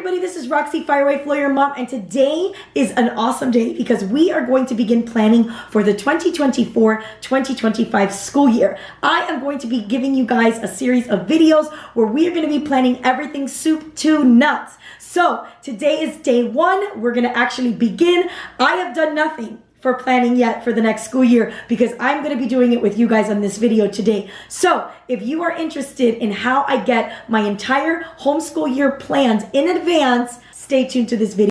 everybody, this is Roxy, Firewife Lawyer Mom, and today is an awesome day because we are going to begin planning for the 2024-2025 school year. I am going to be giving you guys a series of videos where we are going to be planning everything soup to nuts. So today is day one. We're going to actually begin. I have done nothing for planning yet for the next school year because I'm going to be doing it with you guys on this video today. So if you are interested in how I get my entire homeschool year planned in advance, stay tuned to this video.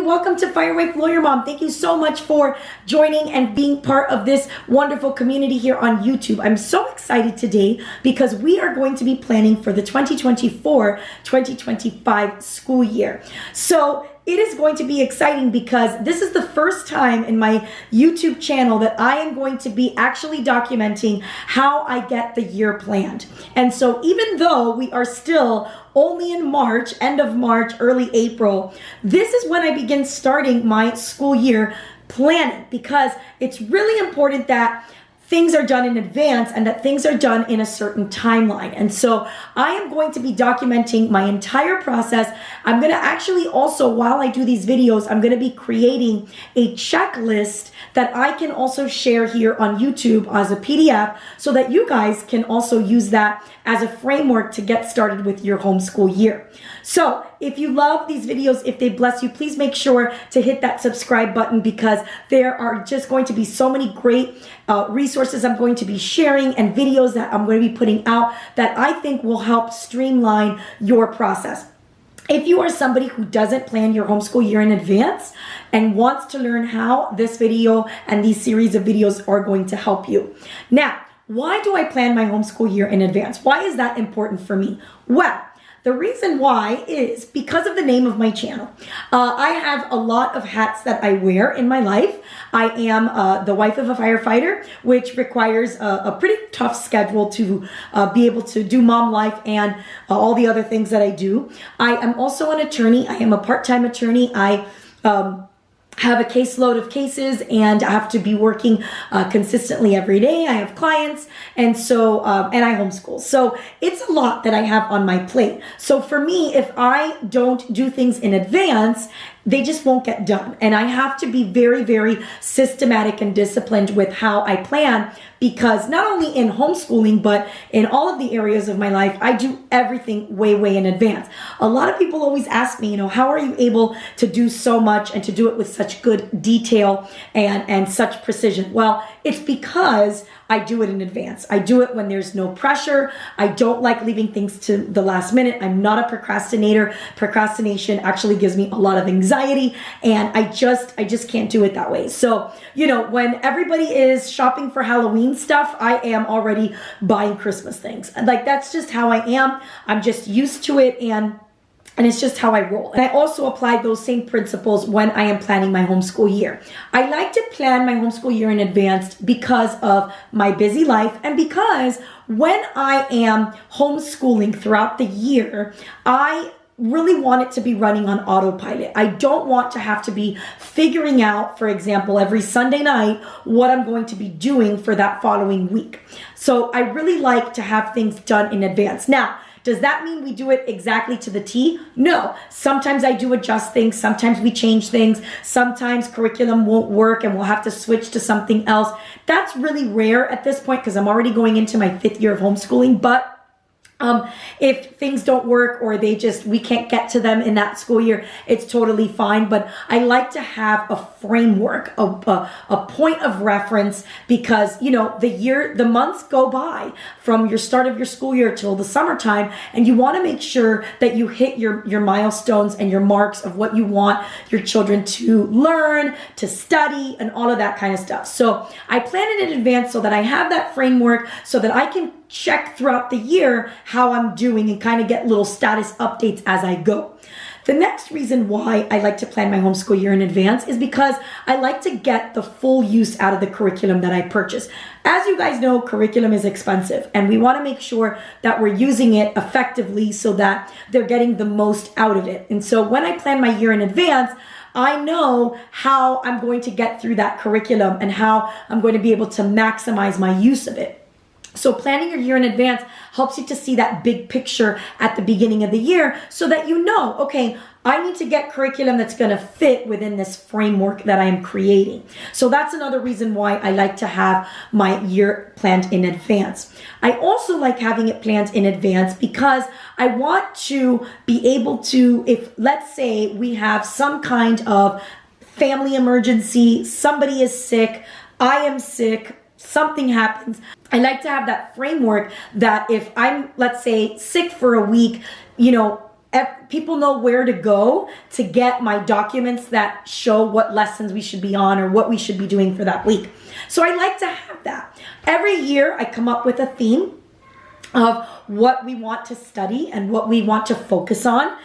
Welcome to Firewife Lawyer Mom. Thank you so much for joining and being part of this wonderful community here on YouTube. I'm so excited today because we are going to be planning for the 2024-2025 school year. So it is going to be exciting because this is the first time in my YouTube channel that I am going to be actually documenting how I get the year planned. And so even though we are still only in March, end of March, early April, this is when I begin starting my school year planning because it's really important that things are done in advance and that things are done in a certain timeline. And so I am going to be documenting my entire process. I'm going to actually also, while I do these videos, I'm going to be creating a checklist that I can also share here on YouTube as a PDF so that you guys can also use that as a framework to get started with your homeschool year. So if you love these videos, if they bless you, please make sure to hit that subscribe button because there are just going to be so many great resources I'm going to be sharing and videos that I'm going to be putting out that I think will help streamline your process. If you are somebody who doesn't plan your homeschool year in advance and wants to learn how, this video and these series of videos are going to help you. Now, why do I plan my homeschool year in advance? Why is that important for me? Well, the reason why is because of the name of my channel. I have a lot of hats that I wear in my life. I am the wife of a firefighter, which requires a pretty tough schedule to be able to do mom life and all the other things that I do. I am also an attorney. I am a part-time attorney. I have a caseload of cases and I have to be working consistently every day. I have clients and so, and I homeschool. So it's a lot that I have on my plate. So for me, if I don't do things in advance, they just won't get done. And I have to be very, very systematic and disciplined with how I plan because not only in homeschooling, but in all of the areas of my life, I do everything way, way in advance. A lot of people always ask me, how are you able to do so much and to do it with such good detail and such precision? Well, it's because I do it in advance. I do it when there's no pressure. I don't like leaving things to the last minute. I'm not a procrastinator. Procrastination actually gives me a lot of anxiety and I just can't do it that way. So, when everybody is shopping for Halloween stuff, I am already buying Christmas things. Like that's just how I am. I'm just used to it and it's just how I roll. And I also apply those same principles when I am planning my homeschool year. I like to plan my homeschool year in advance because of my busy life and because when I am homeschooling throughout the year, I really want it to be running on autopilot. I don't want to have to be figuring out, for example, every Sunday night what I'm going to be doing for that following week. So I really like to have things done in advance. Now, does that mean we do it exactly to the T? No. Sometimes I do adjust things. Sometimes we change things. Sometimes curriculum won't work and we'll have to switch to something else. That's really rare at this point because I'm already going into my 5th year of homeschooling, but if things don't work or we can't get to them in that school year, it's totally fine. But I like to have a framework, a point of reference because, the months go by from your start of your school year till the summertime. And you want to make sure that you hit your milestones and your marks of what you want your children to learn, to study, and all of that kind of stuff. So I plan it in advance so that I have that framework so that I can check throughout the year how I'm doing and kind of get little status updates as I go. The next reason why I like to plan my homeschool year in advance is because I like to get the full use out of the curriculum that I purchase. As you guys know, curriculum is expensive and we want to make sure that we're using it effectively so that they're getting the most out of it. And so when I plan my year in advance, I know how I'm going to get through that curriculum and how I'm going to be able to maximize my use of it. So planning your year in advance helps you to see that big picture at the beginning of the year so that you know, okay, I need to get curriculum that's going to fit within this framework that I am creating. So that's another reason why I like to have my year planned in advance. I also like having it planned in advance because I want to be able to, if let's say we have some kind of family emergency, somebody is sick, I am sick, something happens, I like to have that framework that if I'm, let's say, sick for a week, people know where to go to get my documents that show what lessons we should be on or what we should be doing for that week. So I like to have that. Every year I come up with a theme of what we want to study and what we want to focus on,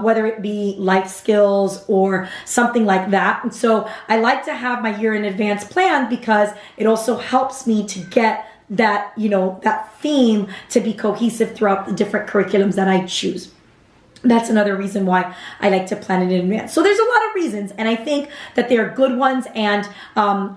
whether it be life skills or something like that. And so I like to have my year in advance planned because it also helps me to get that, that theme to be cohesive throughout the different curriculums that I choose. That's another reason why I like to plan it in advance. So there's a lot of reasons, and I think that they're good ones, and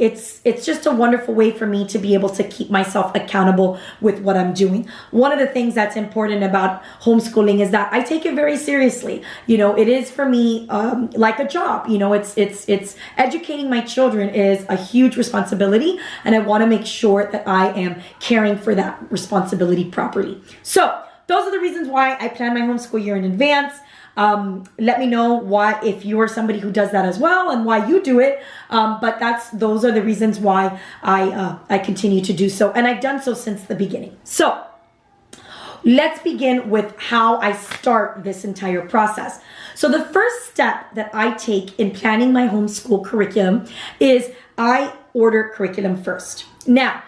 it's just a wonderful way for me to be able to keep myself accountable with what I'm doing. One of the things that's important about homeschooling is that I take it very seriously. It is for me like a job. It's educating my children is a huge responsibility, and I want to make sure that I am caring for that responsibility properly. So those are the reasons why I plan my homeschool year in advance. Let me know why, if you're somebody who does that as well, and why you do it. But those are the reasons why I continue to do so, and I've done so since the beginning. So let's begin with how I start this entire process. So the first step that I take in planning my homeschool curriculum is I order curriculum first. Now,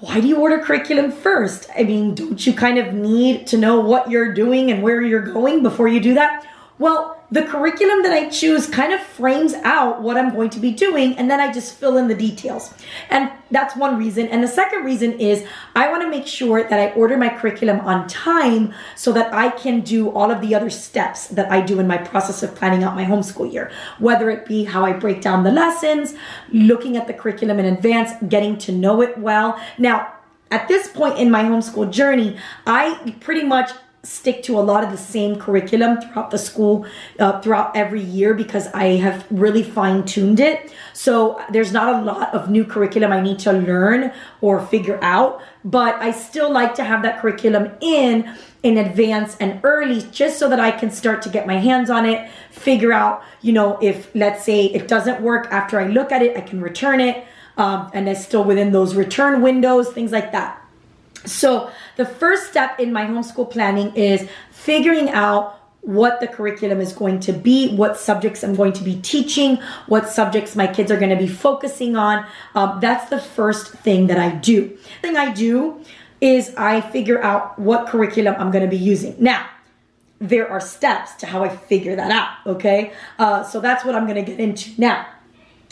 why do you order curriculum first? I mean, don't you kind of need to know what you're doing and where you're going before you do that? Well, the curriculum that I choose kind of frames out what I'm going to be doing, and then I just fill in the details. And that's one reason. And the second reason is I want to make sure that I order my curriculum on time so that I can do all of the other steps that I do in my process of planning out my homeschool year, whether it be how I break down the lessons, looking at the curriculum in advance, getting to know it well. Now, at this point in my homeschool journey, I pretty much stick to a lot of the same curriculum throughout the school, throughout every year, because I have really fine-tuned it. So there's not a lot of new curriculum I need to learn or figure out, but I still like to have that curriculum in advance and early, just so that I can start to get my hands on it, figure out, if, let's say, it doesn't work after I look at it, I can return it, and it's still within those return windows, things like that. So the first step in my homeschool planning is figuring out what the curriculum is going to be, what subjects I'm going to be teaching, what subjects my kids are going to be focusing on. That's the first thing that I do. The thing I do is I figure out what curriculum I'm going to be using. Now, there are steps to how I figure that out, okay? So that's what I'm going to get into now.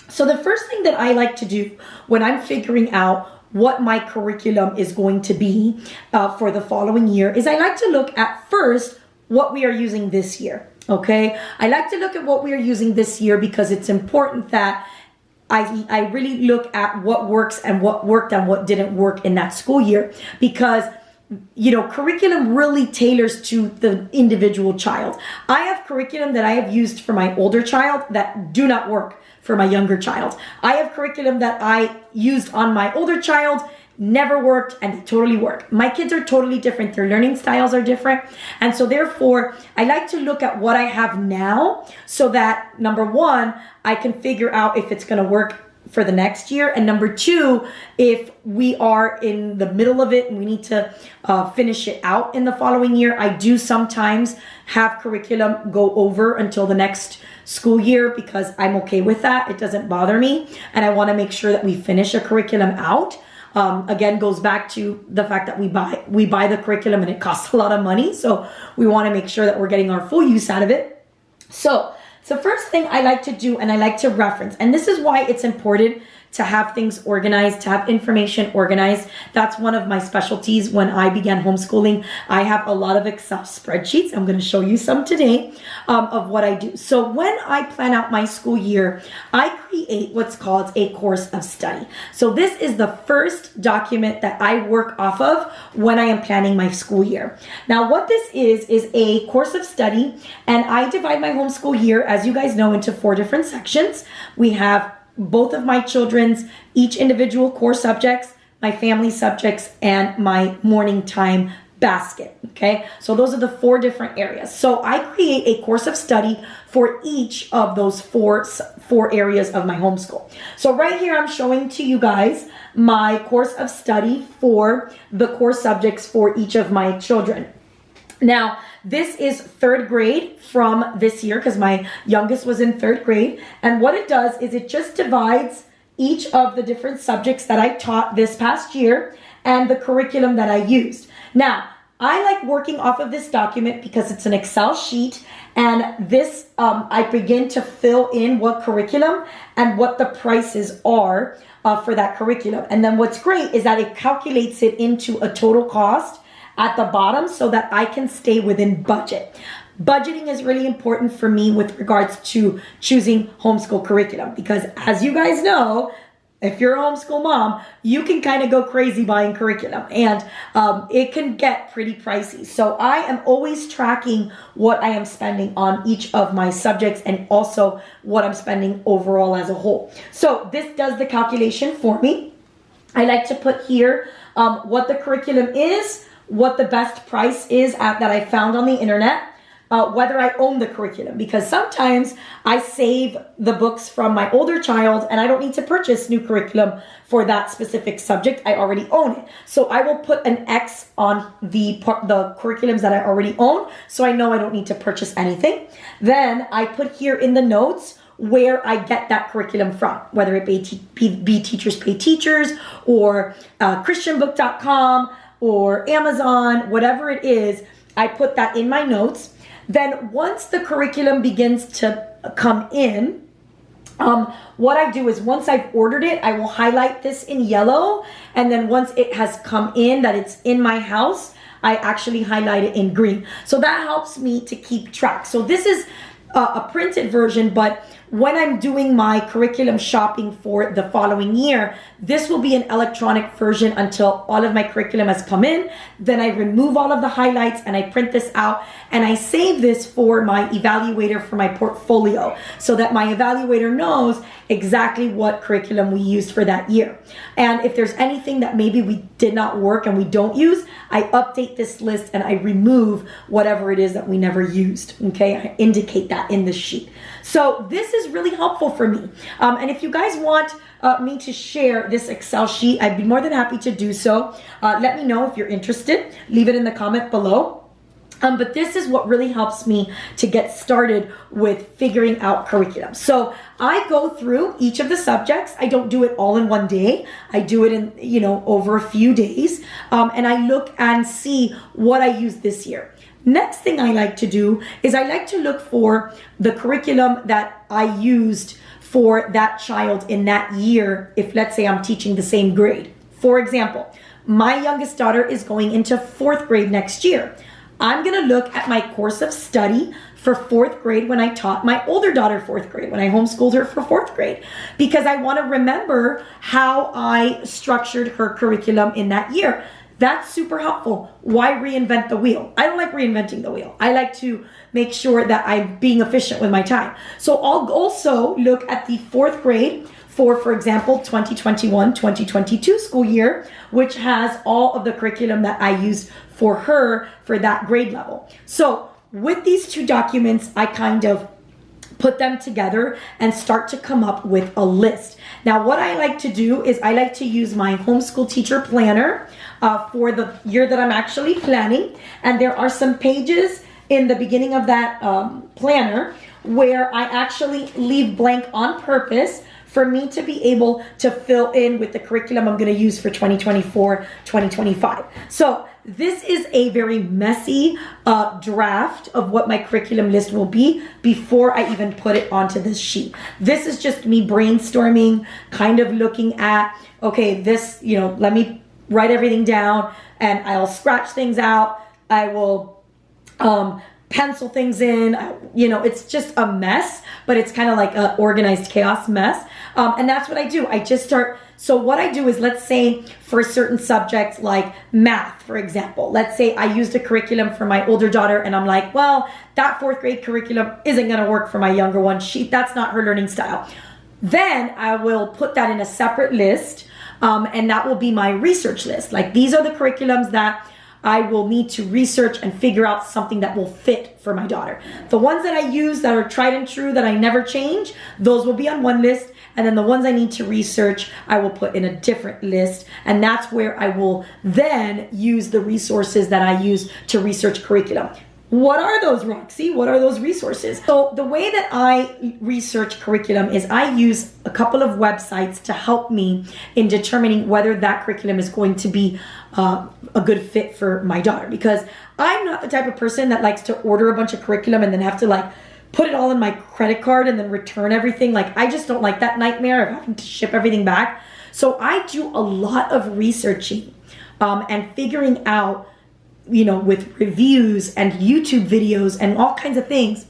So the first thing that I like to do when I'm figuring out what my curriculum is going to be for the following year is I like to look at first what we are using this year, okay? I like to look at what we are using this year because it's important that I really look at what works and what worked and what didn't work in that school year, because curriculum really tailors to the individual child. I have curriculum that I have used for my older child that do not work for my younger child. I have curriculum that I used on my older child, never worked, and they totally work. My kids are totally different. Their learning styles are different. And so therefore, I like to look at what I have now so that, number one, I can figure out if it's going to work for the next year, and number two, if we are in the middle of it and we need to finish it out in the following year. I do sometimes have curriculum go over until the next school year because I'm okay with that. It doesn't bother me, and I want to make sure that we finish a curriculum out. Again, goes back to the fact that we buy the curriculum and it costs a lot of money, so we want to make sure that we're getting our full use out of it. So first thing I like to do, and I like to reference, and this is why it's important to have things organized, to have information organized. That's one of my specialties when I began homeschooling. I have a lot of Excel spreadsheets. I'm going to show you some today of what I do. So when I plan out my school year, I create what's called a course of study. So this is the first document that I work off of when I am planning my school year. Now what this is a course of study, and I divide my homeschool year, as you guys know, into 4 different sections. We have both of my children's each individual core subjects, my family subjects, and my morning time basket. Okay, so those are the 4 different areas. So I create a course of study for each of those four areas of my homeschool. So right here I'm showing to you guys my course of study for the core subjects for each of my children. Now, this is 3rd grade from this year because my youngest was in 3rd grade. And what it does is it just divides each of the different subjects that I taught this past year and the curriculum that I used. Now, I like working off of this document because it's an Excel sheet, and this I begin to fill in what curriculum and what the prices are for that curriculum. And then what's great is that it calculates it into a total cost at the bottom so that I can stay within budget. Budgeting is really important for me with regards to choosing homeschool curriculum because, as you guys know, if you're a homeschool mom, you can kind of go crazy buying curriculum, and it can get pretty pricey. So I am always tracking what I am spending on each of my subjects and also what I'm spending overall as a whole. So this does the calculation for me. I like to put here what the curriculum is, what the best price is that I found on the internet, whether I own the curriculum, because sometimes I save the books from my older child and I don't need to purchase new curriculum for that specific subject. I already own it. So I will put an X on the curriculums that I already own, so I know I don't need to purchase anything. Then I put here in the notes where I get that curriculum from, whether it be Teachers Pay Teachers or christianbook.com or Amazon, whatever it is, I put that in my notes. Then once the curriculum begins to come in, what I do is once I've ordered it, I will highlight this in yellow. And then once it has come in, that it's in my house, I actually highlight it in green. So that helps me to keep track. So this is a printed version, but when I'm doing my curriculum shopping for the following year, this will be an electronic version until all of my curriculum has come in. Then I remove all of the highlights and I print this out and I save this for my evaluator for my portfolio so that my evaluator knows exactly what curriculum we used for that year. And if there's anything that maybe we did not work and we don't use, I update this list and I remove whatever it is that we never used. Okay, I indicate that in the sheet. So this is really helpful for me. And if you guys want me to share this Excel sheet, I'd be more than happy to do so. Let me know if you're interested. Leave it in the comment below. But this is what really helps me to get started with figuring out curriculum. So I go through each of the subjects. I don't do it all in one day. I do it in, over a few days. And I look and see what I used this year. Next thing I like to do is I like to look for the curriculum that I used for that child in that year, if let's say I'm teaching the same grade. For example, my youngest daughter is going into 4th grade next year. I'm going to look at my course of study for 4th grade when I taught my older daughter 4th grade, when I homeschooled her for 4th grade, because I want to remember how I structured her curriculum in that year. That's super helpful. Why reinvent the wheel? I don't like reinventing the wheel. I like to make sure that I'm being efficient with my time. So I'll also look at the 4th grade for example, 2021-2022 school year, which has all of the curriculum that I used for her for that grade level. So with these 2 documents, I kind of put them together and start to come up with a list. Now, what I like to do is I like to use my homeschool teacher planner for the year that I'm actually planning. And there are some pages in the beginning of that planner where I actually leave blank on purpose for me to be able to fill in with the curriculum I'm going to use for 2024, 2025. So this is a very messy draft of what my curriculum list will be before I even put it onto this sheet. This is just me brainstorming, kind of looking at, okay, this, let me write everything down, and I'll scratch things out. I will pencil things in. It's just a mess, but it's kind of like an organized chaos mess. And that's what I do. I just start. So what I do is, let's say for a certain subject like math, for example, let's say I used a curriculum for my older daughter and I'm like, well, that 4th grade curriculum isn't going to work for my younger one. That's not her learning style. Then I will put that in a separate list, and that will be my research list. Like, these are the curriculums that I will need to research and figure out something that will fit for my daughter. The ones that I use that are tried and true that I never change, those will be on one list. And then the ones I need to research, I will put in a different list. And that's where I will then use the resources that I use to research curriculum. What are those, Roxy? What are those resources? So the way that I research curriculum is I use a couple of websites to help me in determining whether that curriculum is going to be a good fit for my daughter. Because I'm not the type of person that likes to order a bunch of curriculum and then have to put it all in my credit card and then return everything. I just don't like that nightmare of having to ship everything back. So I do a lot of researching and figuring out, with reviews and YouTube videos and all kinds of things.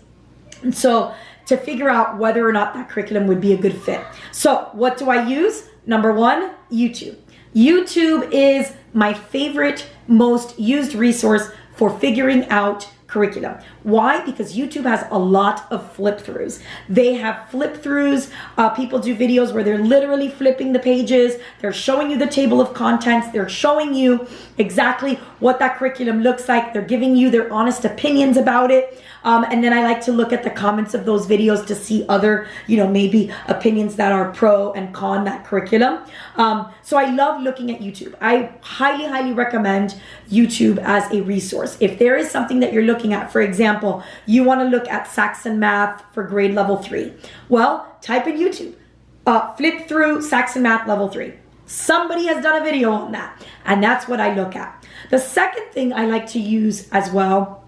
And so to figure out whether or not that curriculum would be a good fit. So what do I use? Number one, YouTube. YouTube is my favorite, most used resource for figuring out curriculum. Why? Because YouTube has a lot of flip throughs. They have flip throughs. People do videos where they're literally flipping the pages. They're showing you the table of contents. They're showing you exactly what that curriculum looks like. They're giving you their honest opinions about it. And then I like to look at the comments of those videos to see other, maybe opinions that are pro and con that curriculum. So I love looking at YouTube. I highly, highly recommend YouTube as a resource. If there is something that you're looking at, for example, you want to look at Saxon Math for grade level 3. Well, type in YouTube, flip through Saxon Math level 3. Somebody has done a video on that, and that's what I look at. The second thing I like to use as well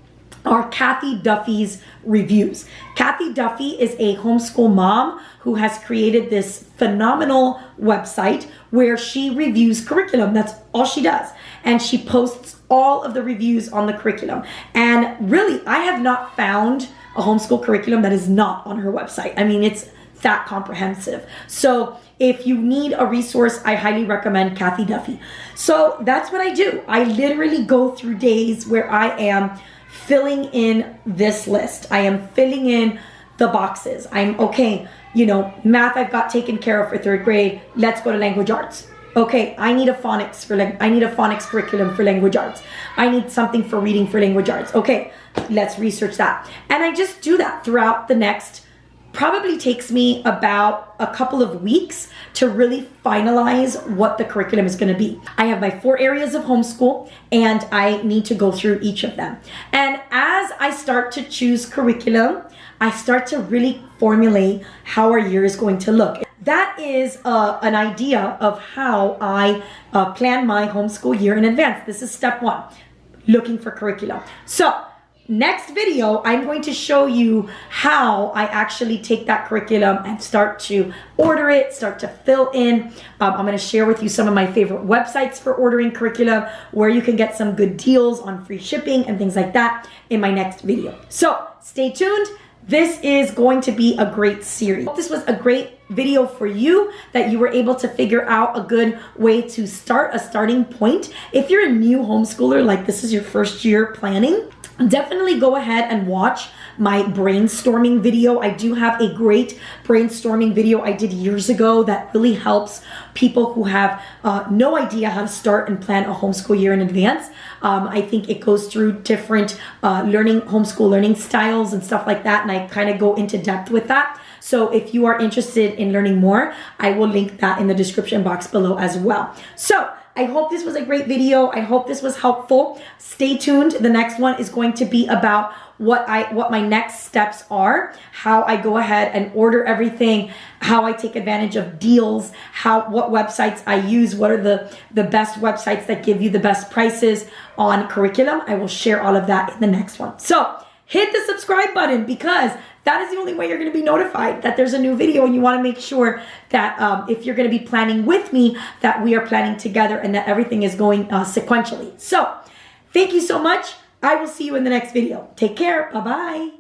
are Kathy Duffy's reviews. Kathy Duffy is a homeschool mom who has created this phenomenal website where she reviews curriculum. That's all she does. And she posts all of the reviews on the curriculum. And really, I have not found a homeschool curriculum that is not on her website. I mean, it's that comprehensive. So if you need a resource, I highly recommend Kathy Duffy. So that's what I do. I literally go through days where I am filling in this list. I am filling in the boxes. I'm okay, math I've got taken care of for 3rd grade. Let's go to language arts. Okay, I need a phonics curriculum for language arts. I need something for reading for language arts. Okay, let's research that. And I just do that throughout the next, probably takes me about a couple of weeks to really finalize what the curriculum is going to be. I have my 4 areas of homeschool and I need to go through each of them. And as I start to choose curriculum, I start to really formulate how our year is going to look. That is an idea of how I plan my homeschool year in advance. This is step 1, looking for curriculum. So next video, I'm going to show you how I actually take that curriculum and start to order it, start to fill in. I'm going to share with you some of my favorite websites for ordering curriculum, where you can get some good deals on free shipping and things like that in my next video. So stay tuned. This is going to be a great series. I hope this was a great video for you, that you were able to figure out a good way to start, a starting point. If you're a new homeschooler, like this is your first year planning, definitely go ahead and watch my brainstorming video. I do have a great brainstorming video I did years ago that really helps people who have no idea how to start and plan a homeschool year in advance. I think it goes through different homeschool learning styles and stuff like that, and I kind of go into depth with that. So if you are interested in learning more, I will link that in the description box below as well. So I hope this was a great video. I hope this was helpful. Stay tuned. The next one is going to be about what my next steps are, how I go ahead and order everything, how I take advantage of deals, what websites I use, what are the best websites that give you the best prices on curriculum. I will share all of that in the next one. So hit the subscribe button, because that is the only way you're going to be notified that there's a new video, and you want to make sure that if you're going to be planning with me, that we are planning together and that everything is going sequentially. So thank you so much. I will see you in the next video. Take care. Bye-bye.